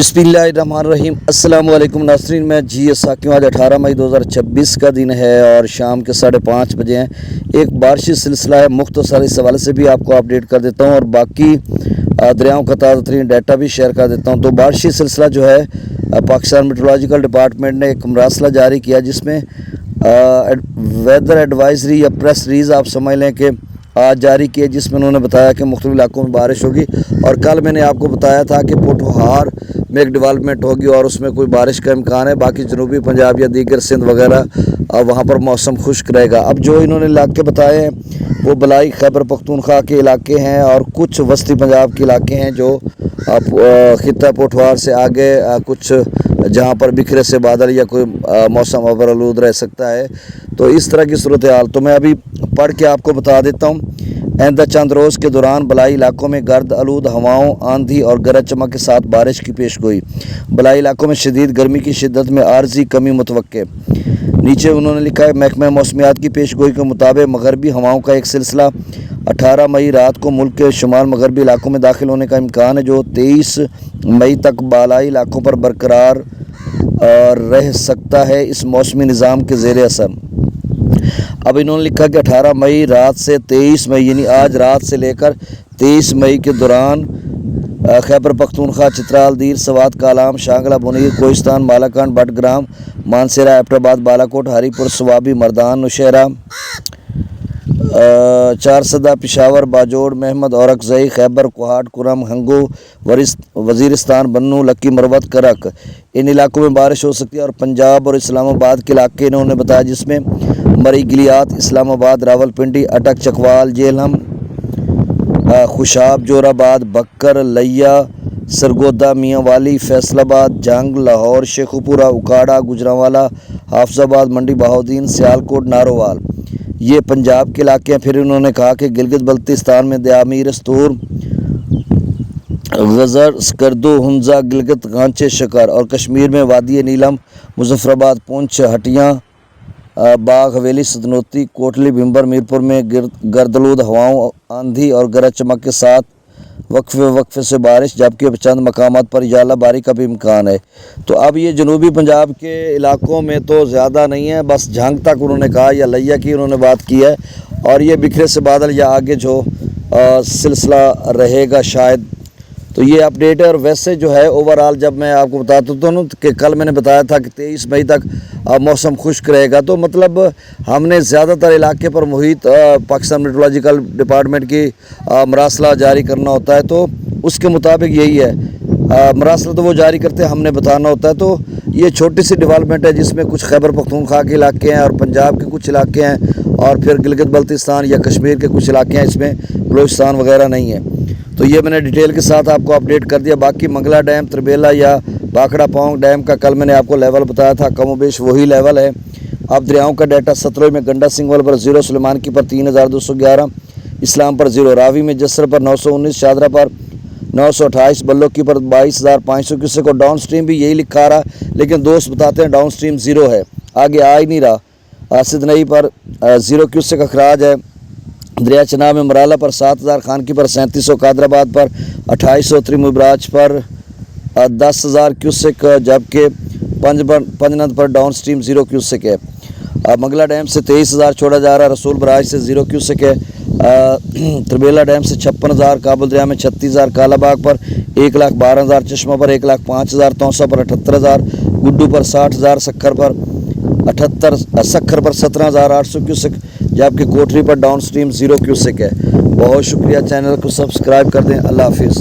बिस्मिल्लाहिर्रहमानिर्रहीम। अस्सलाम वालेकुम नाज़रीन, मैं जी साकिब। आज 18 मई 2026 का दिन है और शाम के 5:30 बजे हैं। एक बारिशी सिलसिला है, मुख्तसर इस हवाले से भी आपको अपडेट कर देता हूँ और बाकी दरियाओं का ताज़ा तरीन डाटा भी शेयर कर देता हूँ। तो बारिशी सिलसिला जो है, पाकिस्तान मेट्रोलॉजिकल डिपार्टमेंट ने एक मरासला जारी किया जिसमें वेदर एडवाइजरी या प्रेस रिलीज़ आप समझ लें कि आज जारी किए, जिसमें उन्होंने बताया कि मुख्तलिफ इलाकों में बारिश होगी। और कल मैंने आपको बताया था कि पोठोहार में एक डेवलपमेंट होगी और उसमें कोई बारिश का इम्कान है। बाकी जनूबी पंजाब या दीगर सिंध वगैरह वहाँ पर मौसम खुश्क रहेगा। अब जो इन्होंने इलाके बताए हैं वो बलाई खैबर पख्तूनख्वा के इलाके हैं और कुछ वस्ती पंजाब के इलाके हैं जो खित्ता पोठोहार से आगे कुछ जहाँ पर बिखरे से बादल या कोई मौसम अबरआलूद रह सकता है। तो इस तरह की सूरत हाल तो मैं अभी पढ़ के आपको बता देता हूँ। आइंदा चंद रोज़ के दौरान बलाई इलाकों में गर्द आलूद हवाओं, आंधी और गरज चमक के साथ बारिश की पेशगोई। बलाई इलाकों में शदीद गर्मी की शिद्दत में आर्जी कमी मुतवक्के। नीचे उन्होंने लिखा है, महकमा मौसमियात की पेशगोई के मुताबिक मगरबी हवाओं का एक सिलसिला 18 मई रात को मुल्क के शुमाल मगरबी इलाकों में दाखिल होने का इम्कान है, जो 23 मई तक बालाई इलाकों पर बरकरार रह सकता है इस मौसमी निज़ाम के ज़ेर असर। अब इन्होंने लिखा कि 18 मई रात से 23 मई यानी आज रात से लेकर 23 मई के दौरान खैबर पख्तूनख्वा, चित्राल, दीर, सवात, कालाम, शांगला, बुनीर, कोहिस्तान, मालाकान, बटग्राम, मानसेरा, एबटाबाद, बालाकोट, हरीपुर, स्वाबी, मर्दान, नौशहरा, चारसदा, पिशावर, बाजोड़, महमद, औरकजई, खैबर, कोहाट, कुरम, हंगू, वज़ीरिस्तान, बन्नू, लक्की, मरवत, करक, इन इलाकों में बारिश हो सकती है। और पंजाब और इस्लामाबाद के इलाके इन्होंने बताया, जिसमें मरी, गिलियात, इस्लामाबाद, रावलपिंडी, अटक, चकवाल, जेलम, खुशाब, जोराबाद, बक्कर, लिया, सरगोदा, मियांवाली, फैसलाबाद, जंग, लाहौर, शेखुपुरा, उकाड़ा, गुजरांवाला, हाफजाबाद, मंडी बहाउद्दीन, सियालकोट, नारोवाल, ये पंजाब के इलाके हैं। फिर उन्होंने कहा कि गिलगित बल्तिस्तान में दयामीर, स्तूर, गज़र, स्कर्दू, हुंजा, गिलगित, गांचे, शकर और कश्मीर में वादी नीलम, मुजफ्फराबाद, पुंछ, हटियाँ, बाग, हवेली, सदनोती, कोटली, भिंबर, मीरपुर में गर्दलूद हवाओं, आंधी और गरज चमक के साथ वक्फे से बारिश, जबकि चंद मकामात पर याला बारी का भी इम्कान है। तो अब ये जनूबी पंजाब के इलाकों में तो ज़्यादा नहीं है, बस झंग तक उन्होंने कहा या लिया की उन्होंने बात की है। और ये बिखरे से बादल या आगे जो सिलसिला रहेगा शायद। तो ये अपडेट है। और वैसे जो है ओवरऑल जब मैं आपको बताता हूँ कि कल मैंने बताया था कि 23 मई तक मौसम खुश्क रहेगा, तो मतलब हमने ज़्यादातर इलाके पर मुहित पाकिस्तान मेट्रोलॉजिकल डिपार्टमेंट की मरासला जारी करना होता है। तो उसके मुताबिक यही है, मरासला तो वो जारी करते हैं, हमने बताना होता है। तो ये छोटी सी डेवलपमेंट है जिसमें कुछ खैबर पख्तूनख्वा के इलाके हैं और पंजाब के कुछ इलाके हैं और फिर गिलगित बल्तिस्तान या कश्मीर के कुछ इलाके हैं, इसमें बलूचिस्तान वगैरह नहीं है। तो ये मैंने डिटेल के साथ आपको अपडेट कर दिया। बाकी मंगला डैम, त्रिबेला या भाखड़ा पांग डैम का कल मैंने आपको लेवल बताया था, कमोबेश वही लेवल है। अब दरियाओं का डाटा सतलुज में गंडा सिंगवल पर 0, सुलेमान की पर 3211, इस्लाम पर 0, रावी में जसर पर 919, शादरा पर 928, बल्लो की पर 22,500 क्यूसेक को डाउन स्ट्रीम भी यही लिखा रहा, लेकिन दोस्त बताते हैं डाउन स्ट्रीम 0 है, आगे आ ही नहीं रहा। सिदनई पर 0 क्यूसेक अखराज है। दरिया चनाब में मराला पर 7,000, खान की पर 3700, कादराबाद पर 2800, त्रिमुबराज पर 10,000 क्यूसेक, जबकि पंजनद पर डाउन स्ट्रीम 0 क्यूसेक है। मंगला डैम से 23,000 छोड़ा जा रहा है, रसूल बराज से 0 क्यूसेक है। त्रिबेला डैम से 56,000, काबुल दरिया में 36,000, कालाबाग पर 1,12,000, चश्मा पर 1,05,000, तौसा पर 78,000, गुड्डू पर 60,000, सखर पर 17,800 क्यूसेक, जबकि कोठरी पर डाउन स्ट्रीम 0 क्यूसेक है। बहुत शुक्रिया, चैनल को सब्सक्राइब कर दें। अल्लाह हाफिज़।